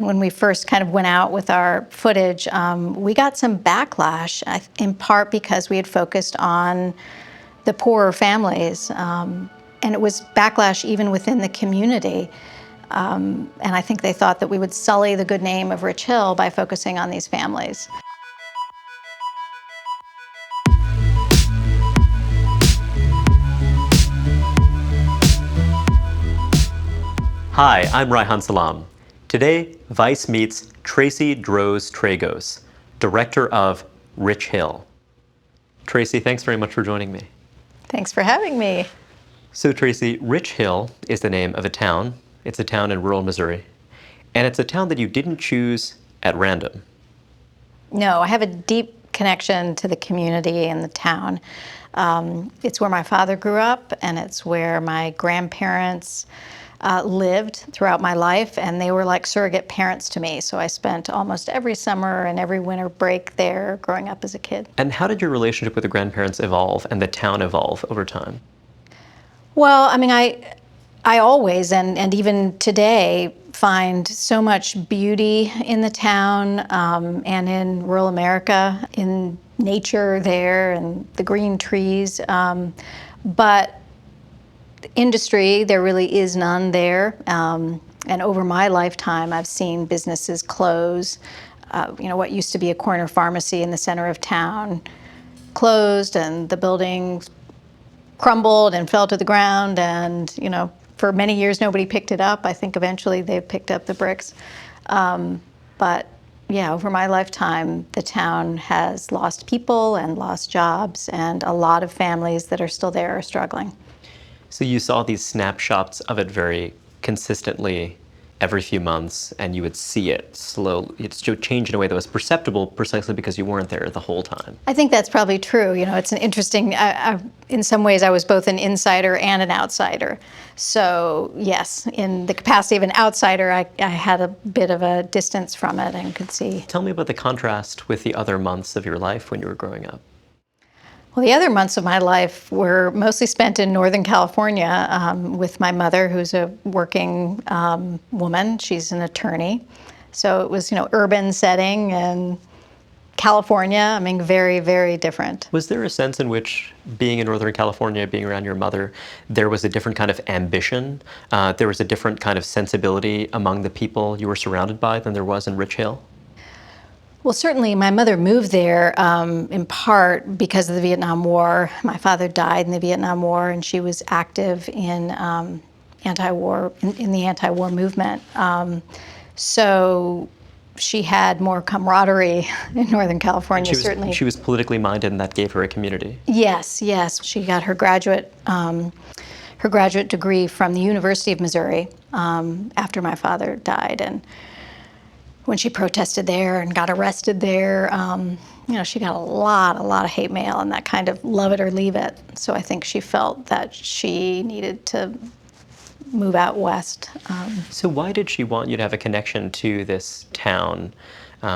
When we first kind of went out with our footage, we got some backlash, in part because we had focused on the poorer families. And it was backlash even within the community. And I think they thought that we would sully the good name of Rich Hill by focusing on these families. Hi, I'm Raihan Salam. Today, Vice meets Tracy Droz Tragos, director of Rich Hill. Tracy, thanks very much for joining me. Thanks for having me. So Tracy, Rich Hill is the name of a town. It's a town in rural Missouri. And it's a town that you didn't choose at random. No, I have a deep connection to the community and the town. It's where my father grew up, and it's where my grandparents lived throughout my life, and they were like surrogate parents to me. So I spent almost every summer and every winter break there growing up as a kid. And how did your relationship with the grandparents evolve and the town evolve over time? Well, I mean, I always, and even today, find so much beauty in the town and in rural America, in nature there and the green trees. But industry, there really is none there. And over my lifetime, I've seen businesses close. What used to be a corner pharmacy in the center of town closed, and the building crumbled and fell to the ground. And, for many years, nobody picked it up. I think eventually they picked up the bricks. But yeah, over my lifetime, the town has lost people and lost jobs, and a lot of families that are still there are struggling. So you saw these snapshots of it very consistently every few months, and you would see it slowly. It's change in a way that was perceptible precisely because you weren't there the whole time. I think that's probably true. It's an interesting, in some ways I was both an insider and an outsider. So yes, in the capacity of an outsider, I had a bit of a distance from it and could see. Tell me about the contrast with the other months of your life when you were growing up. Well, the other months of my life were mostly spent in Northern California with my mother, who's a working woman. She's an attorney. So it was, urban setting and California, very, very different. Was there a sense in which being in Northern California, being around your mother, there was a different kind of ambition? There was a different kind of sensibility among the people you were surrounded by than there was in Rich Hill? Well, certainly my mother moved there in part because of the Vietnam War. My father died in the Vietnam War, and she was active in anti-war, in the anti-war movement. So she had more camaraderie in Northern California, certainly. She was politically minded, and that gave her a community. Yes. She got her graduate degree from the University of Missouri after my father died, and when she protested there and got arrested there, she got a lot of hate mail and that kind of love it or leave it. So I think she felt that she needed to move out west. So why did she want you to have a connection to this town,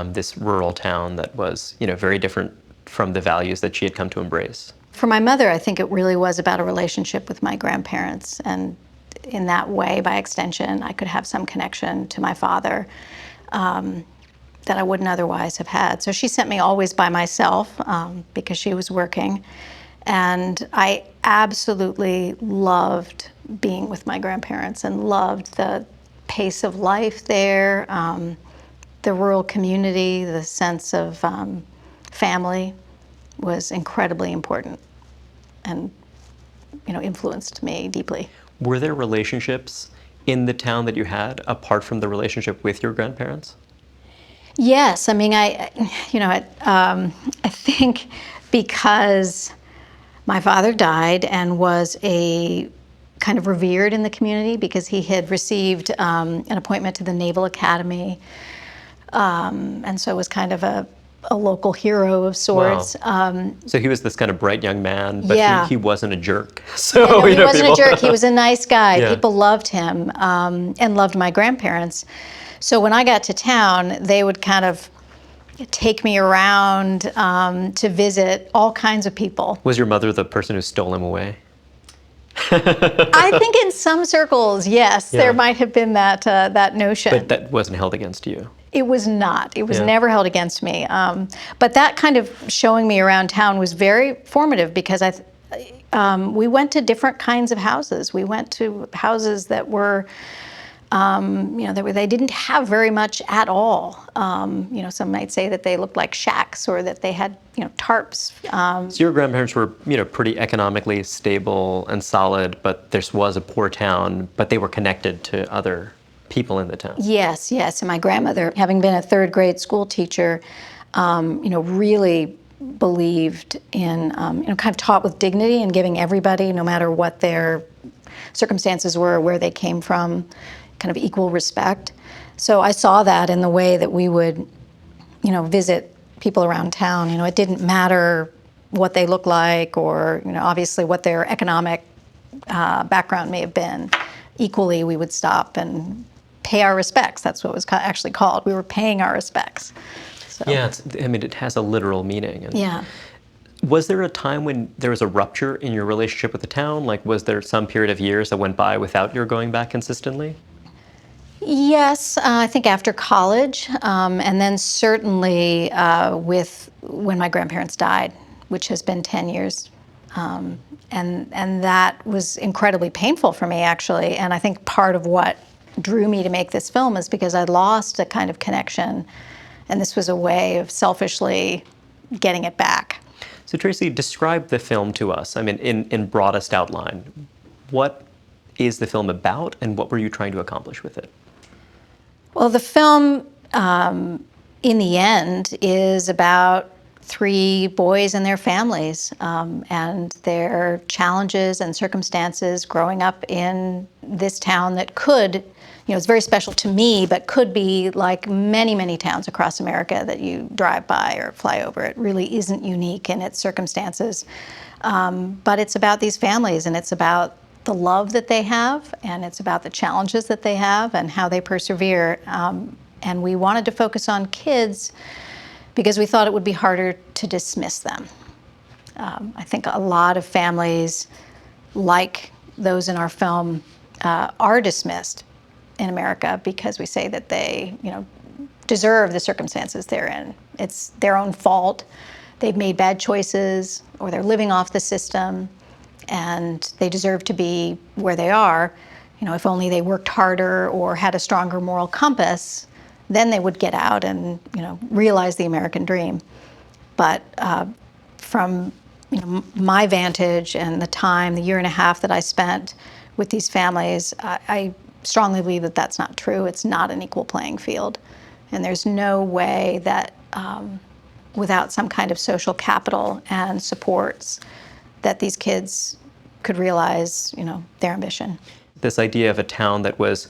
this rural town that was, very different from the values that she had come to embrace? For my mother, I think it really was about a relationship with my grandparents. And in that way, by extension, I could have some connection to my father that I wouldn't otherwise have had. So she sent me always by myself because she was working. And I absolutely loved being with my grandparents and loved the pace of life there, the rural community, the sense of family was incredibly important and, influenced me deeply. Were there relationships in the town that you had apart from the relationship with your grandparents? Yes, I think because my father died and was a kind of revered in the community because he had received an appointment to the Naval Academy, and so was kind of a local hero of sorts. Wow. So he was this kind of bright young man, but yeah. he wasn't a jerk. So no, he wasn't a jerk. He was a nice guy. Yeah. People loved him and loved my grandparents. So when I got to town, they would kind of take me around to visit all kinds of people. Was your mother the person who stole him away? I think in some circles, yes, Yeah. there might have been that notion. But that wasn't held against you. It was not. It was Yeah. never held against me. But that kind of showing me around town was very formative because we went to different kinds of houses. We went to houses that were, they didn't have very much at all. Some might say that they looked like shacks or that they had, tarps. So your grandparents were, pretty economically stable and solid, but this was a poor town, but they were connected to other people in the town. Yes. And my grandmother, having been a third grade school teacher, really believed in, kind of taught with dignity and giving everybody, no matter what their circumstances were, where they came from, kind of equal respect. So I saw that in the way that we would, visit people around town. It didn't matter what they looked like or, obviously what their economic background may have been. Equally, we would stop and pay our respects. That's what it was actually called. We were paying our respects. So. Yeah, it has a literal meaning. And yeah. Was there a time when there was a rupture in your relationship with the town? Like, was there some period of years that went by without your going back consistently? Yes, I think after college, and then certainly when my grandparents died, which has been 10 years. And that was incredibly painful for me, actually. And I think part of what drew me to make this film is because I'd lost a kind of connection, and this was a way of selfishly getting it back. So Tracy, describe the film to us. I mean, in broadest outline. What is the film about, and what were you trying to accomplish with it? Well, the film, in the end, is about 3 boys and their families, and their challenges and circumstances growing up in this town that could, it's very special to me, but could be like many, many towns across America that you drive by or fly over. It really isn't unique in its circumstances. But it's about these families, and it's about the love that they have, and it's about the challenges that they have and how they persevere. And we wanted to focus on kids because we thought it would be harder to dismiss them. I think a lot of families, like those in our film, are dismissed in America because we say that they, deserve the circumstances they're in. It's their own fault. They've made bad choices, or they're living off the system, and they deserve to be where they are. If only they worked harder or had a stronger moral compass, then they would get out and, realize the American dream. But from, my vantage and the year and a half that I spent with these families, I strongly believe that that's not true. It's not an equal playing field. And there's no way that without some kind of social capital and supports that these kids could realize, their ambition. This idea of a town that was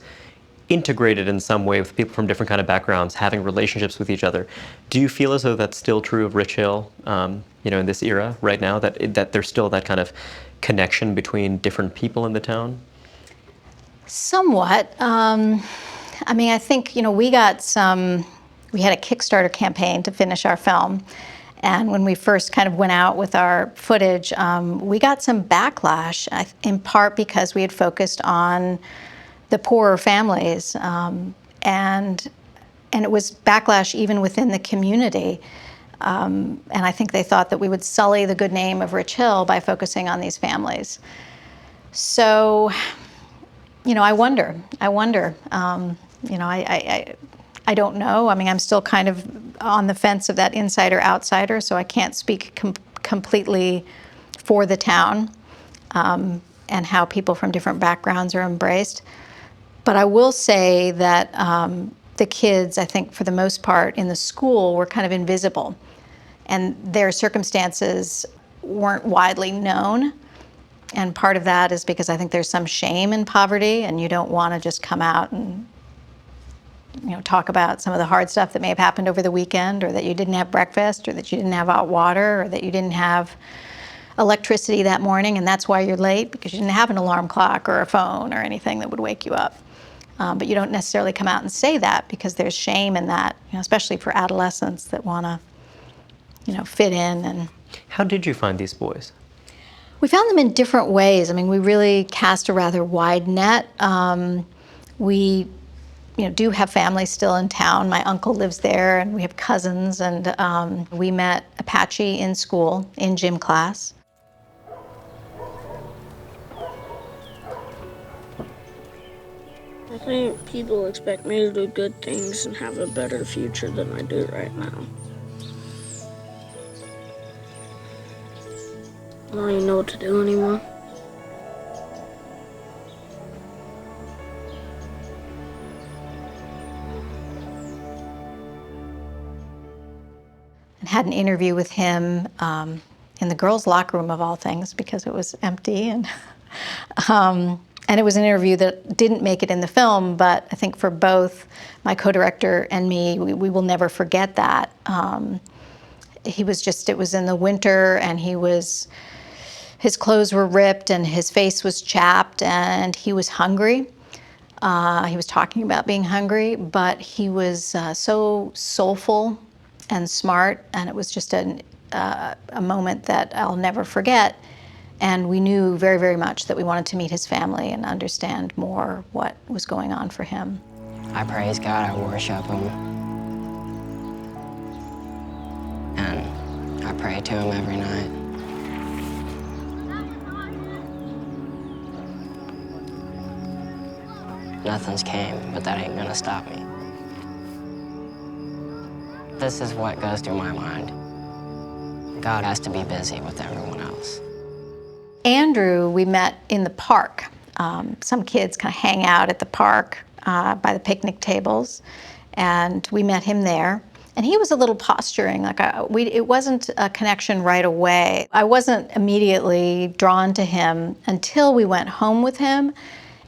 integrated in some way with people from different kind of backgrounds, having relationships with each other. Do you feel as though that's still true of Rich Hill, in this era right now, that there's still that kind of connection between different people in the town? Somewhat. I think, we had a Kickstarter campaign to finish our film. And when we first kind of went out with our footage, we got some backlash, in part because we had focused on the poorer families. And it was backlash even within the community. And I think they thought that we would sully the good name of Rich Hill by focusing on these families. So, I wonder. I don't know. I'm still kind of on the fence of that insider-outsider, so I can't speak completely for the town and how people from different backgrounds are embraced. But I will say that the kids, I think, for the most part, in the school were kind of invisible, and their circumstances weren't widely known. And part of that is because I think there's some shame in poverty, and you don't want to just come out and talk about some of the hard stuff that may have happened over the weekend, or that you didn't have breakfast, or that you didn't have hot water, or that you didn't have electricity that morning, and that's why you're late, because you didn't have an alarm clock or a phone or anything that would wake you up. But you don't necessarily come out and say that because there's shame in that, especially for adolescents that want to, fit in. And how did you find these boys? We found them in different ways. I mean, we really cast a rather wide net. We do have family still in town. My uncle lives there, and we have cousins, and we met Apache in school, in gym class. I think people expect me to do good things and have a better future than I do right now. I don't even know what to do anymore. And had an interview with him in the girls' locker room of all things, because it was empty, and it was an interview that didn't make it in the film, but I think for both my co-director and me, we will never forget that. It was in the winter, and his clothes were ripped and his face was chapped, and he was hungry. He was talking about being hungry, but he was so soulful and smart, and it was just a moment that I'll never forget. And we knew very, very much that we wanted to meet his family and understand more what was going on for him. I praise God, I worship him, and I pray to him every night. Nothing's came, but that ain't gonna stop me. This is what goes through my mind. God has to be busy with everyone else. Andrew, we met in the park. Some kids kind of hang out at the park by the picnic tables, and we met him there. And he was a little posturing, it wasn't a connection right away. I wasn't immediately drawn to him until we went home with him,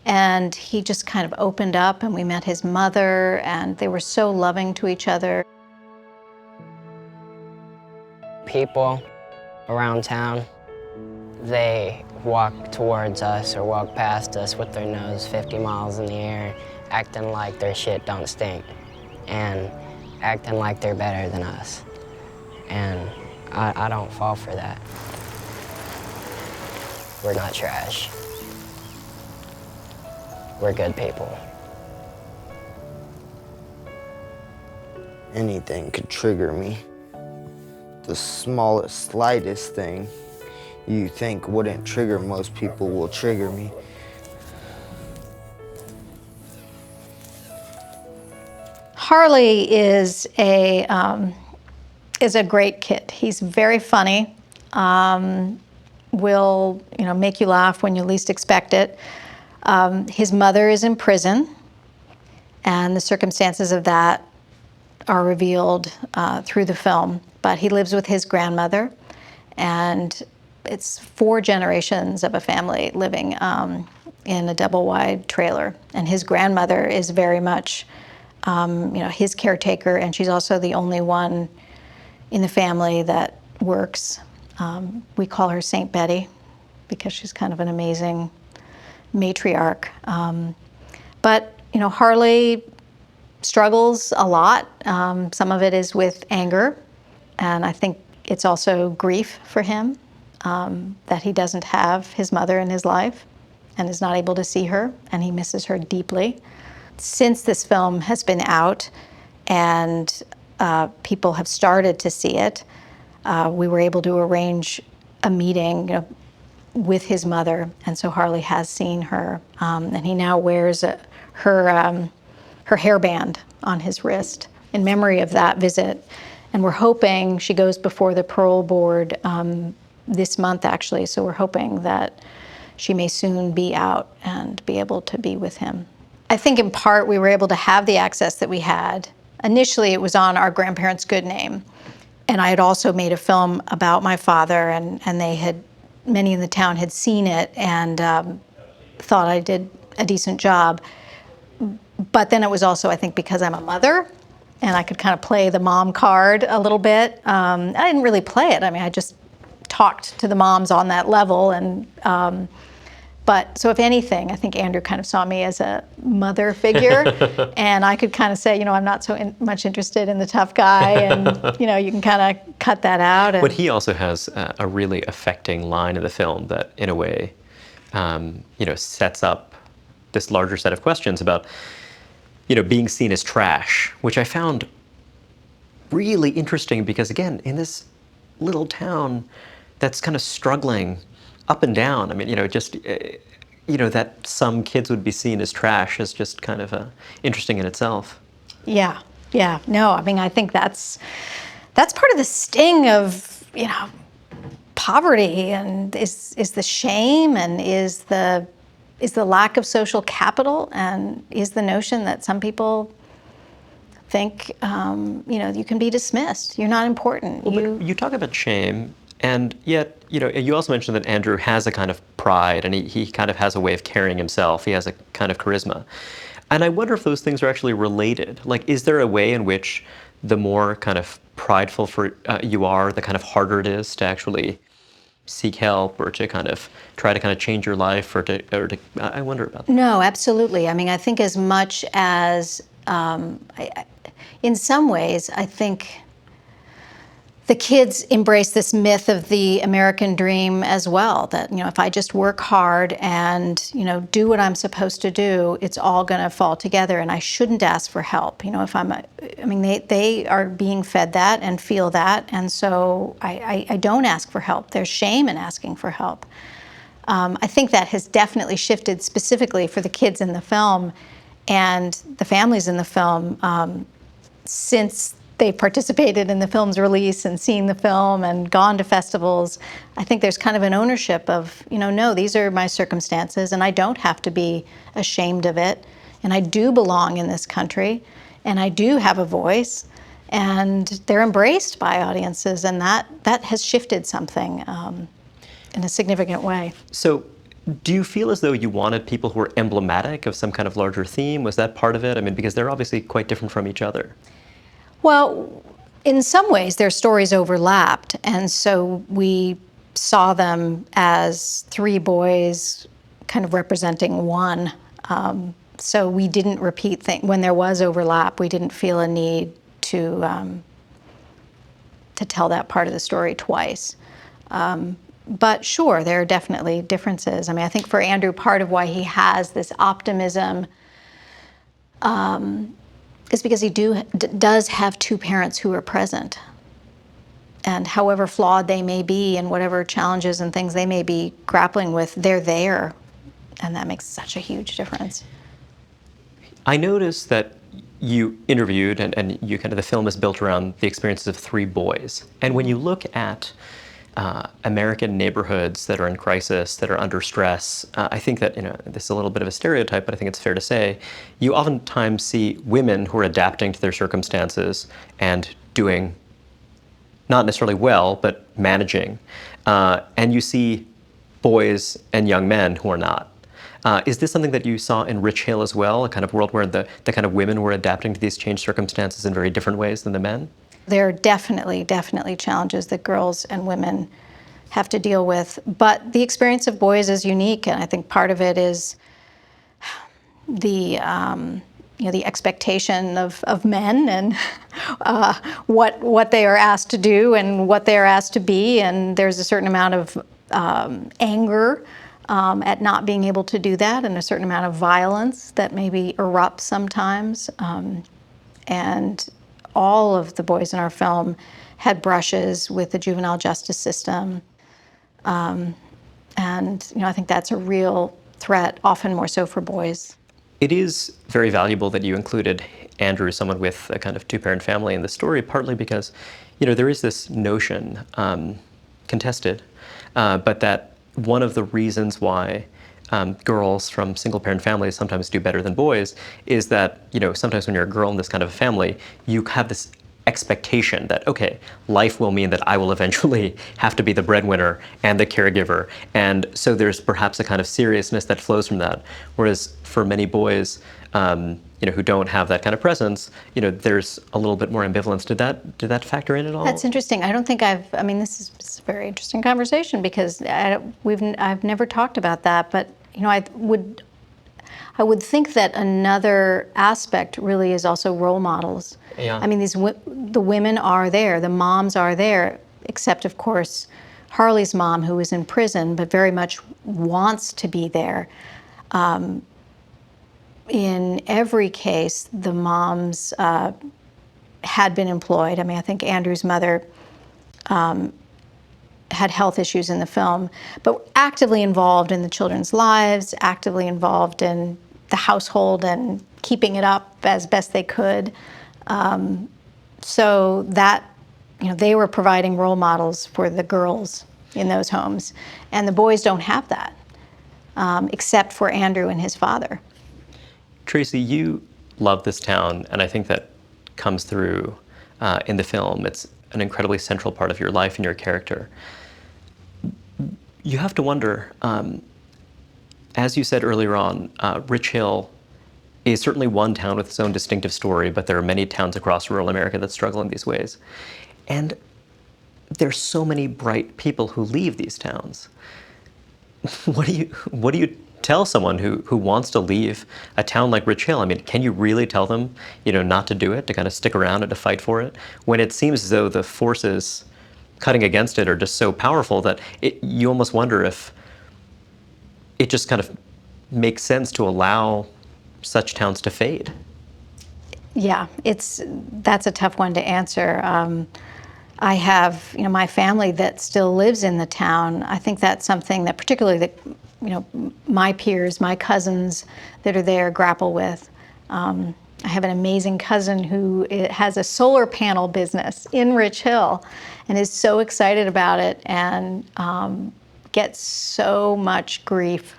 and he just kind of opened up, and we met his mother, and they were so loving to each other. People around town, they walk towards us or walk past us with their nose 50 miles in the air, acting like their shit don't stink, and acting like they're better than us. And I don't fall for that. We're not trash. We're good people. Anything could trigger me. The smallest, slightest thing you think wouldn't trigger most people will trigger me. Harley is a great kid. He's very funny. Will make you laugh when you least expect it. His mother is in prison, and the circumstances of that are revealed through the film. But he lives with his grandmother, and it's 4 generations of a family living in a double-wide trailer. And his grandmother is very much his caretaker, and she's also the only one in the family that works. We call her Saint Betty because she's kind of an amazing matriarch. But Harley struggles a lot. Some of it is with anger, and I think it's also grief for him that he doesn't have his mother in his life and is not able to see her, and he misses her deeply. Since this film has been out and people have started to see it, we were able to arrange a meeting with his mother, and so Harley has seen her, and he now wears her hairband on his wrist in memory of that visit. And we're hoping, she goes before the parole board this month actually, so we're hoping that she may soon be out and be able to be with him. I think in part we were able to have the access that we had. Initially it was on our grandparents' good name, and I had also made a film about my father, and many in the town had seen it and thought I did a decent job. But then it was also, I think, because I'm a mother and I could kind of play the mom card a little bit. I didn't really play it. I mean, I just talked to the moms on that level, and But so if anything, I think Andrew kind of saw me as a mother figure, and I could kind of say, I'm not so much interested in the tough guy, and you can kind of cut that out. But he also has a really affecting line in the film that, in a way, sets up this larger set of questions about, being seen as trash, which I found really interesting because, again, in this little town that's kind of struggling up and down. I mean, that some kids would be seen as trash is just kind of interesting in itself. Yeah. No, I mean, I think that's part of the sting of, poverty, and is the shame, and is the lack of social capital, and is the notion that some people think, you can be dismissed. You're not important. Well, you talk about shame. And yet, you also mentioned that Andrew has a kind of pride, and he kind of has a way of carrying himself. He has a kind of charisma. And I wonder if those things are actually related. Like, is there a way in which the more kind of prideful you are, the kind of harder it is to actually seek help, or to kind of try to kind of change your life, or to I wonder about that. No, absolutely. I mean, I think as much as, in some ways, I think the kids embrace this myth of the American dream as well, that, if I just work hard and, do what I'm supposed to do, it's all going to fall together, and I shouldn't ask for help. They are being fed that and feel that, and so I don't ask for help. There's shame in asking for help. I think that has definitely shifted specifically for the kids in the film and the families in the film since they participated in the film's release and seen the film and gone to festivals. I think there's kind of an ownership of, no, these are my circumstances, and I don't have to be ashamed of it, and I do belong in this country, and I do have a voice, and they're embraced by audiences, and that has shifted something in a significant way. So do you feel as though you wanted people who were emblematic of some kind of larger theme? Was that part of it? I mean, because they're obviously quite different from each other. Well, in some ways, their stories overlapped, and so we saw them as three boys kind of representing one. So we didn't repeat things. When there was overlap, we didn't feel a need to tell that part of the story twice. But sure, there are definitely differences. I mean, I think for Andrew, part of why he has this optimism is because he does have two parents who are present. And however flawed they may be, and whatever challenges and things they may be grappling with, they're there. And that makes such a huge difference. I noticed that you interviewed, and you the film is built around the experiences of three boys. And when you look at American neighborhoods that are in crisis, that are under stress, I think that, this is a little bit of a stereotype, but I think it's fair to say, you oftentimes see women who are adapting to their circumstances and doing not necessarily well, but managing. And you see boys and young men who are not. Is this something that you saw in Rich Hill as well, a kind of world where the kind of women were adapting to these changed circumstances in very different ways than the men? There are definitely challenges that girls and women have to deal with. But the experience of boys is unique, and I think part of it is the expectation of men, and what they are asked to do and what they are asked to be. And there's a certain amount of anger at not being able to do that, and a certain amount of violence that maybe erupts sometimes. And all of the boys in our film had brushes with the juvenile justice system. And I think that's a real threat, often more so for boys. It is very valuable that you included Andrew, someone with a kind of two-parent family, in the story, partly because, there is this notion, contested, but that one of the reasons why girls from single-parent families sometimes do better than boys is that, sometimes when you're a girl in this kind of a family, you have this expectation that, okay, life will mean that I will eventually have to be the breadwinner and the caregiver. And so there's perhaps a kind of seriousness that flows from that. Whereas for many boys, who don't have that kind of presence, there's a little bit more ambivalence. Did that factor in at all? That's interesting. I don't think this is a very interesting conversation, because I've never talked about that. But, I would think that another aspect really is also role models. Yeah. I mean, the women are there, the moms are there, except of course Harley's mom, who is in prison, but very much wants to be there. In every case, the moms had been employed. I mean, I think Andrew's mother had health issues in the film, but actively involved in the children's lives, actively involved in the household and keeping it up as best they could. So that, they were providing role models for the girls in those homes. And the boys don't have that, except for Andrew and his father. Tracy, you love this town, and I think that comes through in the film. It's an incredibly central part of your life and your character. You have to wonder, as you said earlier on, Rich Hill is certainly one town with its own distinctive story, but there are many towns across rural America that struggle in these ways. And there's so many bright people who leave these towns. What do you tell someone who wants to leave a town like Rich Hill? I mean, can you really tell them, not to do it, to kind of stick around and to fight for it, when it seems as though the forces cutting against it are just so powerful that you almost wonder if it just kind of makes sense to allow such towns to fade? Yeah, that's a tough one to answer. I have, my family that still lives in the town. I think that's something that particularly my peers, my cousins that are there grapple with. I have an amazing cousin who has a solar panel business in Rich Hill and is so excited about it and gets so much grief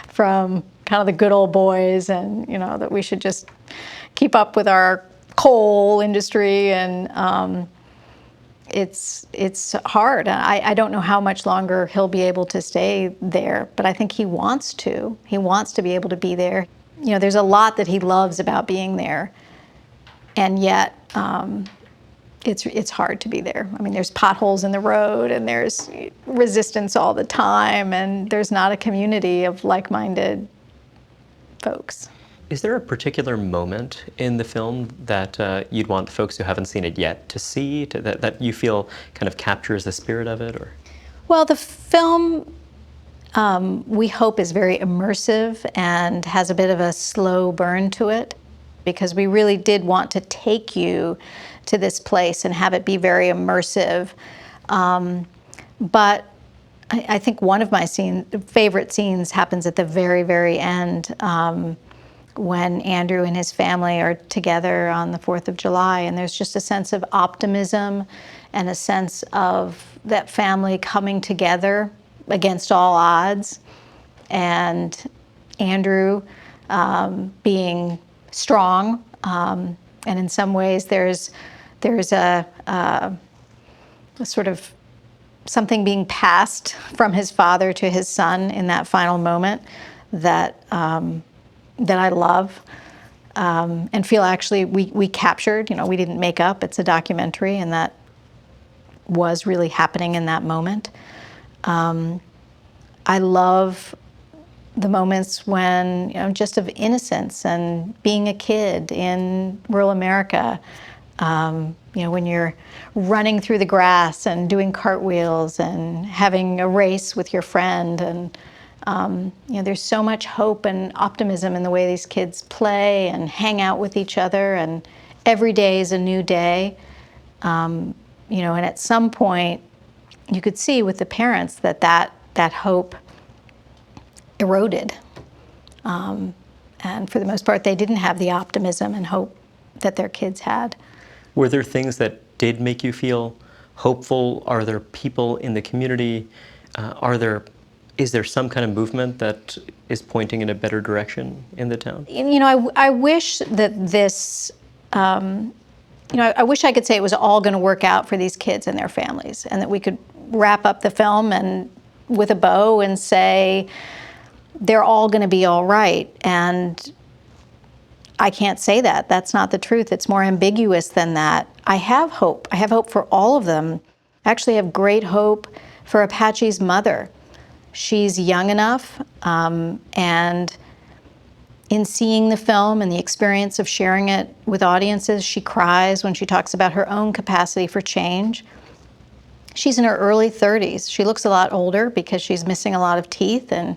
from kind of the good old boys and, that we should just keep up with our coal industry and it's hard. I don't know how much longer he'll be able to stay there, but I think he wants to. He wants to be able to be there. There's a lot that he loves about being there, and yet it's hard to be there. I mean, there's potholes in the road, and there's resistance all the time, and there's not a community of like-minded folks. Is there a particular moment in the film that you'd want folks who haven't seen it yet to see, that you feel kind of captures the spirit of it? Or? Well, the film, we hope, is very immersive and has a bit of a slow burn to it, because we really did want to take you to this place and have it be very immersive. But I think one of my favorite scenes happens at the very, very end, when Andrew and his family are together on the 4th of July, and there's just a sense of optimism and a sense of that family coming together against all odds, and Andrew being strong, and in some ways there's a sort of something being passed from his father to his son in that final moment that I love, and feel actually we captured. We didn't make up. It's a documentary, and that was really happening in that moment. I love the moments when, just of innocence and being a kid in rural America. When you're running through the grass and doing cartwheels and having a race with your friend, and there's so much hope and optimism in the way these kids play and hang out with each other, and every day is a new day. And at some point, you could see with the parents that hope eroded. And for the most part, they didn't have the optimism and hope that their kids had. Were there things that did make you feel hopeful? Are there people in the community? Is there some kind of movement that is pointing in a better direction in the town? I wish that this, I wish I could say it was all going to work out for these kids and their families, and that we could wrap up the film and with a bow and say they're all going to be all right. And I can't say that. That's not the truth. It's more ambiguous than that. I have hope. I have hope for all of them. I actually have great hope for Apache's mother. she's young enough, and in seeing the film and the experience of sharing it with audiences, she cries when she talks about her own capacity for change. She's in her early 30s. She looks a lot older because she's missing a lot of teeth and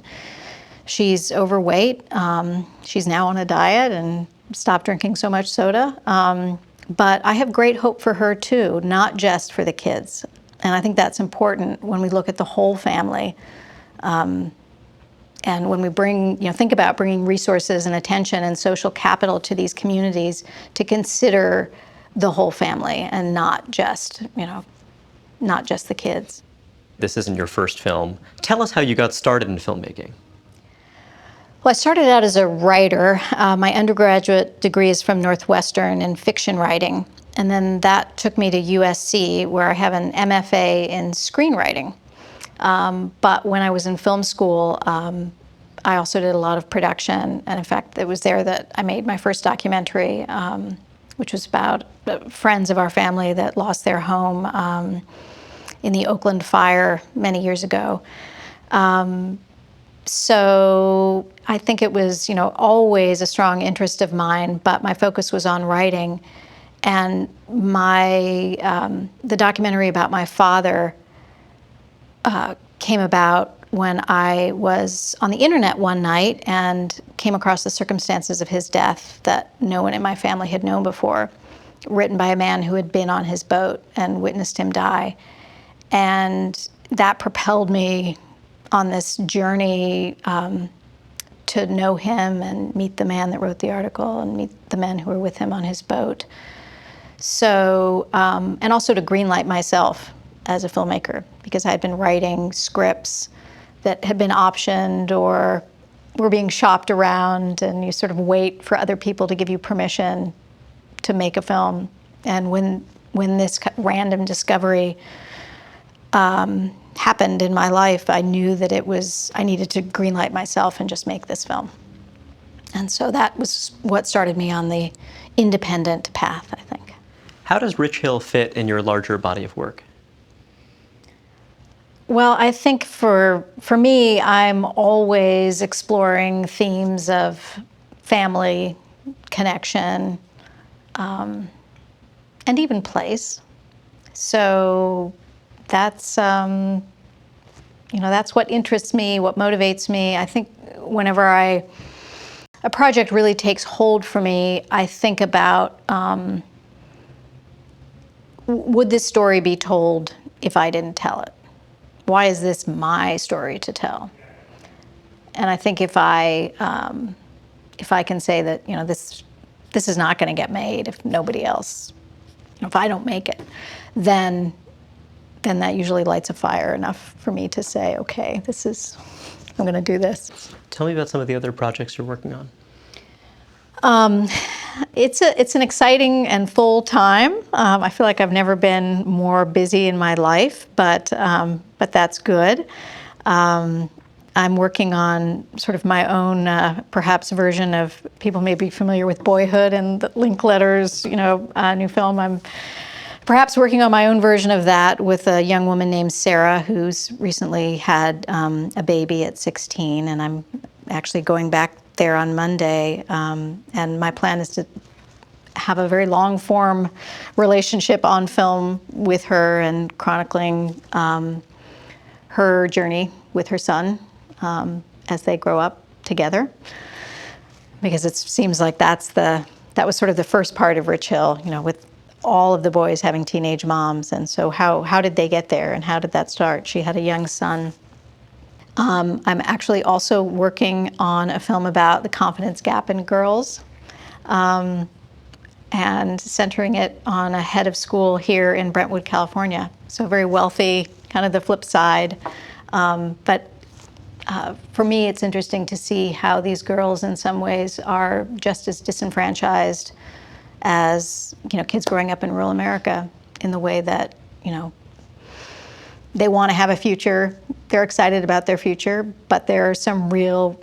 she's overweight. She's now on a diet and stopped drinking so much soda. But I have great hope for her too, not just for the kids. And I think that's important when we look at the whole family. And when we think about bringing resources and attention and social capital to these communities, to consider the whole family and not just the kids. This isn't your first film. Tell us how you got started in filmmaking. Well, I started out as a writer. My undergraduate degree is from Northwestern in fiction writing. And then that took me to USC, where I have an MFA in screenwriting. But when I was in film school, I also did a lot of production. And in fact, it was there that I made my first documentary, which was about friends of our family that lost their home in the Oakland fire many years ago. So I think it was, always a strong interest of mine, but my focus was on writing. And the documentary about my father came about when I was on the internet one night and came across the circumstances of his death that no one in my family had known before, written by a man who had been on his boat and witnessed him die. And that propelled me on this journey to know him and meet the man that wrote the article and meet the men who were with him on his boat. So, and also to greenlight myself as a filmmaker, because I had been writing scripts that had been optioned or were being shopped around, and you sort of wait for other people to give you permission to make a film. And when this random discovery happened in my life, I knew that I needed to greenlight myself and just make this film. And so that was what started me on the independent path, I think. How does Rich Hill fit in your larger body of work? Well, I think for me, I'm always exploring themes of family, connection, and even place. So that's that's what interests me, what motivates me. I think whenever a project really takes hold for me, I think about, would this story be told if I didn't tell it? Why is this my story to tell? And I think if I can say that, this is not going to get made if nobody else, if I don't make it, then that usually lights a fire enough for me to say, okay, I'm going to do this. Tell me about some of the other projects you're working on. It's an exciting and full time. I feel like I've never been more busy in my life, but that's good. I'm working on sort of my own, perhaps, version of, people may be familiar with Boyhood and the Linkletter's, new film. I'm perhaps working on my own version of that with a young woman named Sarah, who's recently had a baby at 16, and I'm actually going back there on Monday, and my plan is to have a very long-form relationship on film with her and chronicling her journey with her son as they grow up together, because it seems like that was sort of the first part of Rich Hill, with all of the boys having teenage moms. And so how did they get there, and how did that start? She had a young son. I'm actually also working on a film about the confidence gap in girls, and centering it on a head of school here in Brentwood, California. So very wealthy, kind of the flip side. But for me, it's interesting to see how these girls in some ways are just as disenfranchised as kids growing up in rural America, in the way that they want to have a future, they're excited about their future, but there are some real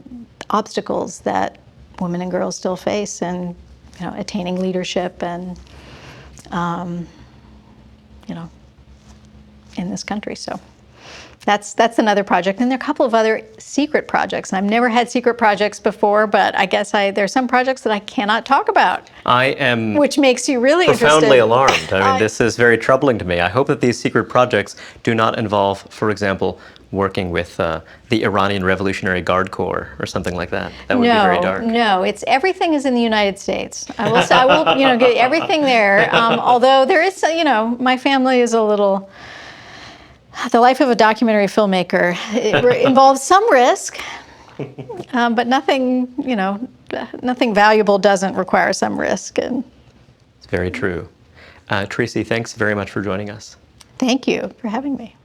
obstacles that women and girls still face, and attaining leadership and in this country. So that's another project. And there are a couple of other secret projects. And I've never had secret projects before, but I guess there's some projects that I cannot talk about. I am which makes you really profoundly interested. alarmed. I mean, this is very troubling to me. I hope that these secret projects do not involve, for example, working with the Iranian Revolutionary Guard Corps or something like that. That would be very dark. No, everything is in the United States. I will say, get everything there. Although there is, my family is a little. The life of a documentary filmmaker involves some risk, but nothing valuable doesn't require some risk. And it's very true. Tracy, thanks very much for joining us. Thank you for having me.